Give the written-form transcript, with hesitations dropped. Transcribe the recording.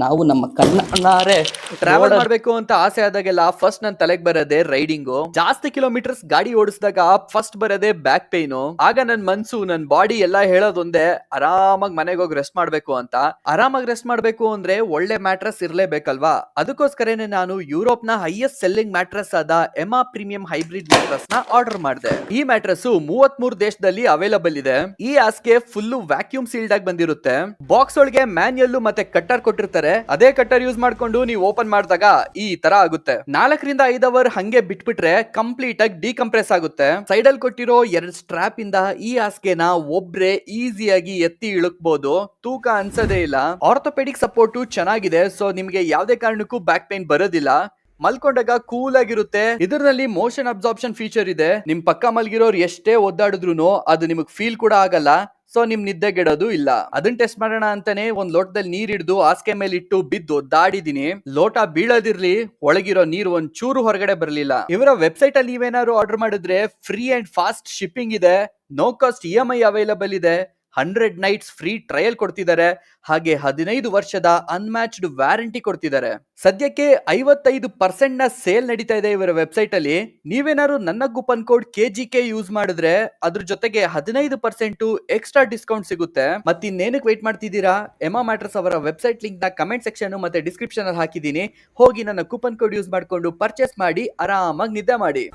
ನಾವು ನಮ್ಮ ಕಣ್ಣಾರೆ ಟ್ರಾವೆಲ್ ಮಾಡ್ಬೇಕು ಅಂತ ಆಸೆ ಆದಾಗೆಲ್ಲ ಫಸ್ಟ್ ನನ್ ತಲೆಗೆ ಬರೋದೇ ರೈಡಿಂಗು. ಜಾಸ್ತಿ ಕಿಲೋಮೀಟರ್ಸ್ ಗಾಡಿ ಓಡಿಸಿದಾಗ ಫಸ್ಟ್ ಬರೋದೇ ಬ್ಯಾಕ್ ಪೇನ್. ಆಗ ನನ್ ಮನ್ಸು ನನ್ ಬಾಡಿ ಎಲ್ಲ ಹೇಳೋದೊಂದೇ, ಆರಾಮಾಗಿ ಮನೆಗೆ ಹೋಗಿ ರೆಸ್ಟ್ ಮಾಡ್ಬೇಕು ಅಂತ. ಆರಾಮಾಗಿ ರೆಸ್ಟ್ ಮಾಡ್ಬೇಕು ಅಂದ್ರೆ ಒಳ್ಳೆ ಮ್ಯಾಟ್ರೆಸ್ ಇರ್ಲೇಬೇಕಲ್ವಾ. ಅದಕ್ಕೋಸ್ಕರನೇ ನಾನು ಯುರೋಪ್ ನ ಹೈಯೆಸ್ಟ್ ಸೆಲ್ಲಿಂಗ್ ಮ್ಯಾಟ್ರೆಸ್ ಆದ ಎಮಾ ಪ್ರೀಮಿಯಂ ಹೈಬ್ರಿಡ್ ಮ್ಯಾಟ್ರೆಸ್ ನ ಆರ್ಡರ್ ಮಾಡಿದೆ. ಈ ಮ್ಯಾಟ್ರೆಸ್ 33 ದೇಶದಲ್ಲಿ ಅವೈಲಬಲ್ ಇದೆ. ಈ ಹಾಸಿಗೆ ಫುಲ್ ವ್ಯಾಕ್ಯೂಮ್ ಸೀಲ್ಡ್ ಆಗಿ ಬಂದಿರುತ್ತೆ. ಬಾಕ್ಸ್ ಒಳಗೆ ಮ್ಯಾನ್ಯಲ್ ಮತ್ತೆ ಕಟ್ಟರ್ ಕೊಟ್ಟಿರ್ತಾರೆ. ಅದೇ ಕಟ್ಟರ್ ಯೂಸ್ ಮಾಡ್ಕೊಂಡು ನೀವು ಓಪನ್ ಮಾಡಿದಾಗ ಈ ತರ ಆಗುತ್ತೆ. 4 ರಿಂದ 5 ಅವರ್ ಹಂಗೆ ಬಿಟ್ಬಿಟ್ರೆ ಕಂಪ್ಲೀಟ್ ಆಗಿ ಡಿಕಂಪ್ರೆಸ್ ಆಗುತ್ತೆ. ಸೈಡ್ ಅಲ್ಲಿ ಕೊಟ್ಟಿರೋ 2 ಸ್ಟ್ರಾಪ್ ಇಂದ ಈ ಹಾಸಿಗೆನ ಒಬ್ರೆ ಈಸಿಯಾಗಿ ಎತ್ತಿ ಇಳಕ್ಬಹುದು. ತೂಕ ಅನ್ಸದೇ ಇಲ್ಲ. ಆರ್ಥೋಪೆಡಿಕ್ ಸಪೋರ್ಟ್ ಚೆನ್ನಾಗಿದೆ. ಸೊ ನಿಮ್ಗೆ ಯಾವ್ದೇ ಕಾರಣಕ್ಕೂ ಬ್ಯಾಕ್ ಪೇನ್ ಬರೋದಿಲ್ಲ. ಮಲ್ಕೊಂಡಾಗ ಕೂಲ್ ಆಗಿರುತ್ತೆ. ಇದರಲ್ಲಿ ಮೋಷನ್ ಅಬ್ಸಾರ್ಪ್ಷನ್ ಫೀಚರ್ ಇದೆ. ನಿಮ್ ಪಕ್ಕ ಮಲ್ಗಿರೋರು ಎಷ್ಟೇ ಒದ್ದಾಡಿದ್ರು ಅದು ನಿಮಗೆ ಫೀಲ್ ಕೂಡ ಆಗಲ್ಲ. ಸೊ ನಿಮ್ ನಿದ್ದೆಗೆಡೋದು ಇಲ್ಲ. ಅದನ್ನ ಟೆಸ್ಟ್ ಮಾಡೋಣ ಅಂತಾನೆ ಒಂದ್ ಲೋಟದಲ್ಲಿ ನೀರ್ ಹಿಡಿದು ಹಾಸಿಗೆ ಮೇಲೆ ಇಟ್ಟು ಬಿದ್ದು ಒದ್ದಾಡಿದೀನಿ. ಲೋಟ ಬೀಳೋದಿರ್ಲಿ, ಒಳಗಿರೋ ನೀರು ಒಂದ್ ಚೂರು ಹೊರಗಡೆ ಬರ್ಲಿಲ್ಲ. ಇವರ ವೆಬ್ಸೈಟ್ ಅಲ್ಲಿ ನೀವೇನಾದ್ರು ಆರ್ಡರ್ ಮಾಡಿದ್ರೆ ಫ್ರೀ ಅಂಡ್ ಫಾಸ್ಟ್ ಶಿಪ್ಪಿಂಗ್ ಇದೆ. ನೋ ಕಾಸ್ಟ್ EMI ಅವೈಲಬಲ್ ಇದೆ. 100 ನೈಟ್ಸ್ ಫ್ರೀ ಟ್ರಯಲ್ ಕೊಡ್ತಿದ್ದಾರೆ. ಹಾಗೆ 15 ವರ್ಷದ ಅನ್ಮ್ಯಾಚ್ಡ್ ವ್ಯಾರಂಟಿ ಕೊಡ್ತಿದ್ದಾರೆ. ಸದ್ಯಕ್ಕೆ 55% ನ ಸೇಲ್ ನಡೀತಾ ಇದೆ ಇವರ ವೆಬ್ಸೈಟ್ ಅಲ್ಲಿ. ನೀವೇನಾದ್ರು ನನ್ನ ಕೂಪನ್ ಕೋಡ್ KGK ಯೂಸ್ ಮಾಡಿದ್ರೆ ಅದ್ರ ಜೊತೆಗೆ 15% ಎಕ್ಸ್ಟ್ರಾ ಡಿಸ್ಕೌಂಟ್ ಸಿಗುತ್ತೆ. ಮತ್ತೆ ಇನ್ನೇನಕ್ಕೆ ವೇಟ್ ಮಾಡ್ತಿದ್ದೀರಾ? ಎಮಾ ಮ್ಯಾಟ್ರೆಸ್ ಅವರ ವೆಬ್ಸೈಟ್ ಲಿಂಕ್ ನ ಕಮೆಂಟ್ ಸೆಕ್ಷನ್ ಮತ್ತೆ ಡಿಸ್ಕ್ರಿಪ್ಷನ್ ಅಲ್ಲಿ ಹಾಕಿದ್ದೀನಿ. ಹೋಗಿ ನನ್ನ ಕೂಪನ್ ಕೋಡ್ ಯೂಸ್ ಮಾಡ್ಕೊಂಡು ಪರ್ಚೇಸ್ ಮಾಡಿ ಆರಾಮಾಗಿ ನಿದ್ದೆ ಮಾಡಿ.